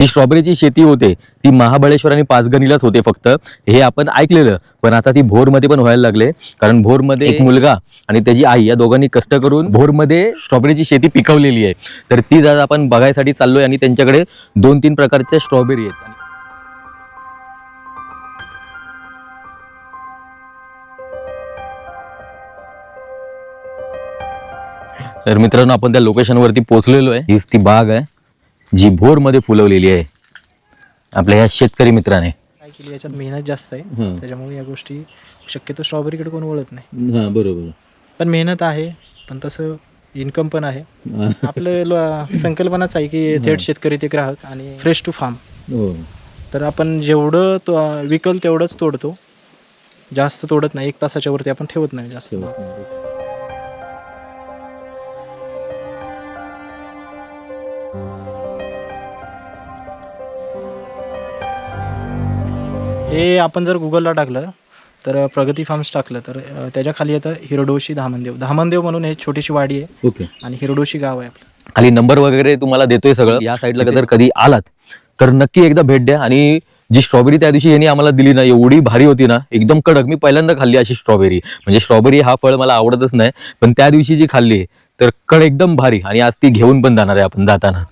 जी स्ट्रॉबेरीची शेती होते ती महाबळेश्वर आणि पाचगणीलाच होते फक्त, हे आपण ऐकलेलं. पण आता ती भोरमध्ये पण व्हायला लागले, कारण भोरमध्ये एक मुलगा आणि त्याची आई या दोघांनी कष्ट करून भोरमध्ये स्ट्रॉबेरीची शेती पिकवलेली आहे. तर ती जर आपण बघायसाठी चाललोय आणि त्यांच्याकडे 2-3 प्रकारच्या स्ट्रॉबेरी आहेत. तर मित्रांनो, आपण त्या लोकेशनवरती पोहोचलेलो आहे. हीच ती बाग आहे जी भोरमध्ये फुलवलेली आहे आपल्या ह्या शेतकरी मित्राने. काय केली याच्यात मेहनत जास्त आहे, त्याच्यामुळे या गोष्टी शक्यतो स्ट्रॉबेरीकडे कोण वळत नाही. हां, बरोबर. पण मेहनत आहे, पण तसं इन्कम पण आहे. आपलं संकल्पनाच आहे की थेट शेतकरी ते ग्राहक आणि फ्रेश टू फार्म. हो. तर आपण जेवढं विकल तेवढंच तोडतो, जास्त तोडत नाही. 1 तासाच्या वरती आपण ठेवत नाही जास्त. हे आपण जर गुगलला टाकलं तर प्रगती फार्म्स टाकलं तर त्याच्या खाली येतं हिरडोशी धामणदेव. धामणदेव म्हणून हे छोटीशी वाडी आहे. ओके. आणि हिरडोशी गाव आहे आपलं. खाली नंबर वगैरे तुम्हाला देतोय सगळं. या साईडला जर कधी आलात तर नक्की एकदा भेट द्या. आणि जी स्ट्रॉबेरी त्या दिवशी यांनी आम्हाला दिली ना, एवढी भारी होती ना, एकदम कडक. मी पहिल्यांदा खाल्ली अशी स्ट्रॉबेरी. म्हणजे स्ट्रॉबेरी हा फळ मला आवडतच नाही, पण त्या दिवशी जी खाल्ली तर एकदम भारी. आणि आज ती घेऊन पण जाणार आहे आपण जाताना.